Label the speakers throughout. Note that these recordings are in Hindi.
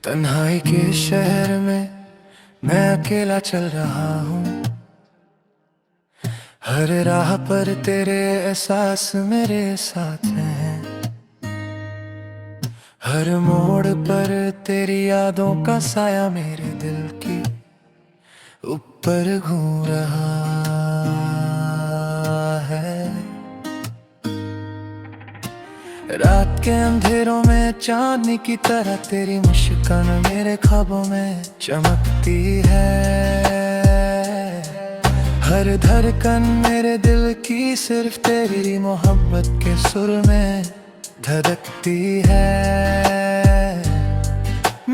Speaker 1: तन्हाई के शहर में मैं अकेला चल रहा हूँ। हर राह पर तेरे एहसास मेरे साथ हैं। हर मोड़ पर तेरी यादों का साया मेरे दिल की ऊपर घूम रहा है। रात के अंधेरों में चांदनी की तरह तेरी मुस्कान मेरे ख्वाबों में चमकती है। हर धड़कन मेरे दिल की सिर्फ तेरी मोहब्बत के सुर में धड़कती है।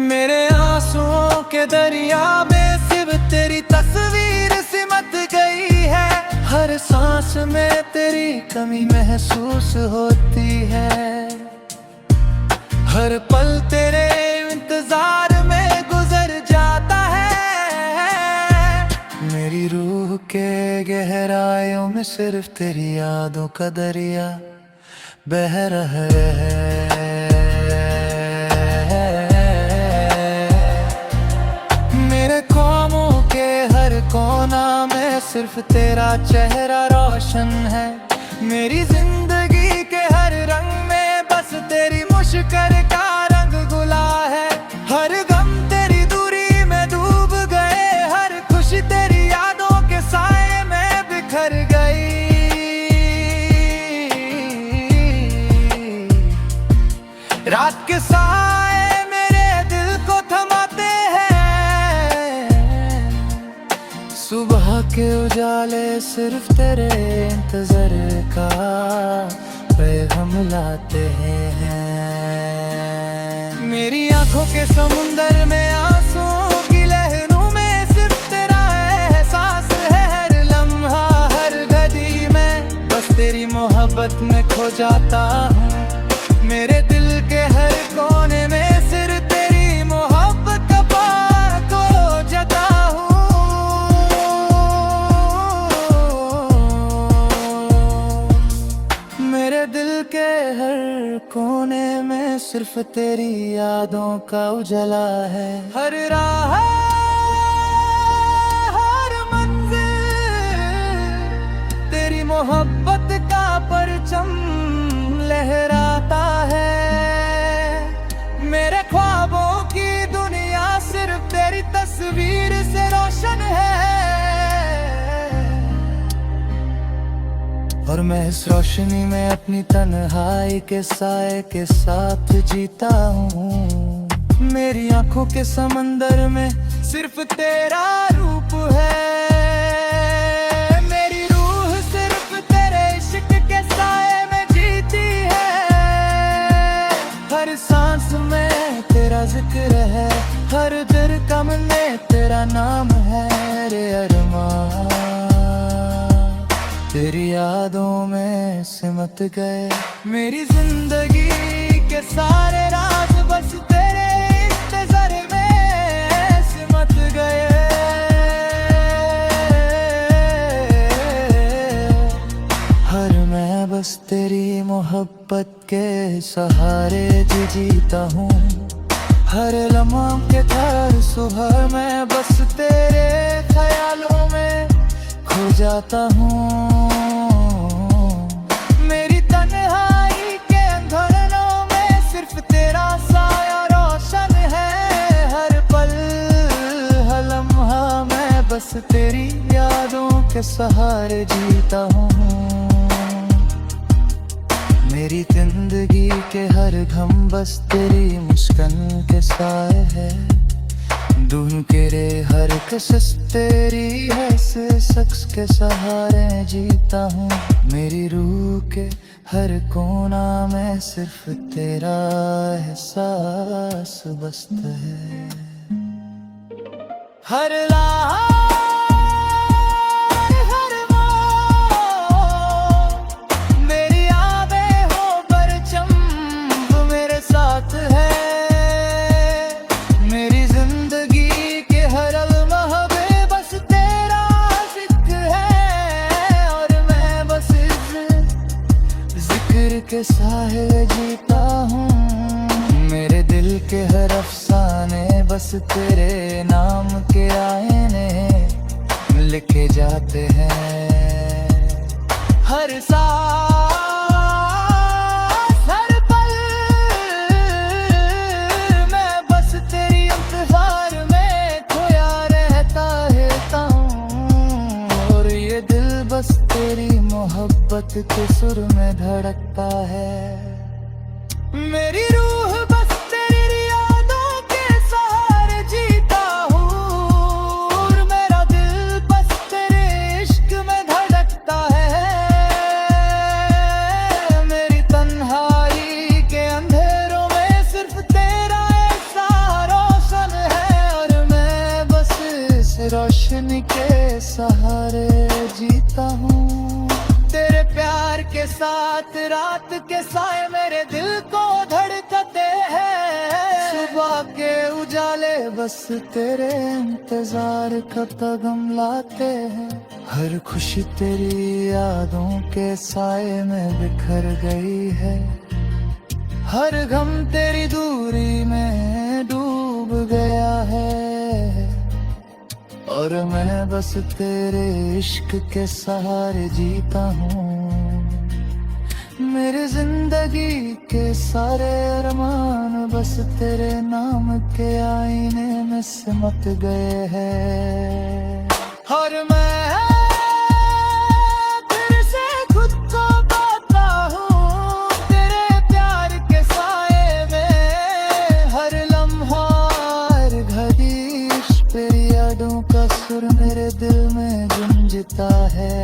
Speaker 1: मेरे आंसुओं के दरिया में सिर्फ तेरी तस्वीर सिमट गई है। हर सांस में तेरी कमी महसूस होती है। हर पल तेरे इंतजार में गुजर जाता है। मेरी रूह के गहराइयों में सिर्फ तेरी यादों का दरिया बह रहा है। मेरे ख्वाबों के हर कोना में सिर्फ तेरा चेहरा रोशन है। मेरी जिंदगी के हर रंग में बस तेरी मुस्कुराहट का रंग गुलाल है। हर गम तेरी दूरी में डूब गए, हर खुशी तेरी यादों के साए में बिखर गई। रात के साए मेरे दिल को थमाते हैं। सुबह के उजाले सिर्फ तेरे इंतजार का पैगाम लाते हैं। मेरी आंखों के समुंदर में आंसुओं की लहरों में सिर्फ तेरा एहसास है। हर लम्हा हर घड़ी में बस तेरी मोहब्बत में खो जाता हूँ। मेरे दिल के हर कोने में सिर्फ तेरी मोहब्बत का पार को जता हूँ। मेरे दिल के हर कोने में सिर्फ तेरी यादों का उजाला है। हर राह हर मंजिल तेरी मोहब्बत का परचम लहराता है। मेरे ख्वाबों की दुनिया सिर्फ तेरी तस्वीर से रोशन है। और मैं इस रोशनी में अपनी तन्हाई के साए के साथ जीता हूँ। मेरी आंखों के समंदर में सिर्फ तेरा रूप है। मेरी रूह सिर्फ तेरे इश्क के साए में जीती है। हर सांस में तेरा जिक्र है, हर धड़कन में तेरा नाम है। रे अरमान तेरी यादों में सिमट गए। मेरी जिंदगी के सारे राज बस तेरे इंतजार में सिमट गए। हर मैं बस तेरी मोहब्बत के सहारे जीता हूँ। हर लम्हा के हर सुबह मैं बस तेरे ख्यालों में खो जाता हूँ। मेरी तन्हाई के अंधेरों में सिर्फ तेरा साया रोशन है। हर पल हर लम्हा मैं बस तेरी यादों के सहारे जीता हूँ। मेरी जिंदगी के हर गम बस तेरी मुस्कान के साए है। दूर के रे हर कसस तेरी है, से शख्स के सहारे जीता हूँ। मेरी रूह के हर कोना में सिर्फ तेरा एहसास बसता है। हर मेरी यादें हो परचम वो मेरे साथ है। मेरी जिंदगी के हर लम्हा में बस तेरा जिक्र है। और मैं बस इस जिक्र के साए जीता हूँ। मेरे दिल के हर अफसाने बस तेरे नाम के आईने लिखे जाते हैं। हर सांस हर पल मैं बस तेरी इंतजार में खोया रहता हूँ, और ये दिल बस तेरी मोहब्बत के सुर में धड़कता है। मेरी रूह बस तेरी यादों के सहारे जीता हूँ, और मेरा दिल बस तेरे इश्क में धड़कता है। मेरी तन्हाई के अंधेरों में सिर्फ तेरा एहसास रोशन है, और मैं बस इस रोशनी के सहारे जीता हूँ। तेरे प्यार के साथ रात के साए मेरे दिल को धड़कते हैं। सुबह के उजाले बस तेरे इंतजार का पैगाम लाते हैं। हर खुशी तेरी यादों के साए में बिखर गई है, हर गम तेरी दूरी में डूब गया है, और मैं बस तेरे इश्क के सहारे जीता हूँ। मेरी जिंदगी के सारे अरमान बस तेरे नाम के आईने में सिमट गए हैं, और मैं फिर से खुद को पाता हूँ तेरे प्यार के साए में। हर लम्हा हर घड़ी तेरी यादों का सुर मेरे दिल में गूंजता है।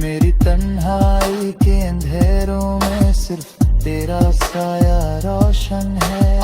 Speaker 1: मेरी तन्हाई के अंधेरों में सिर्फ तेरा साया रोशन है।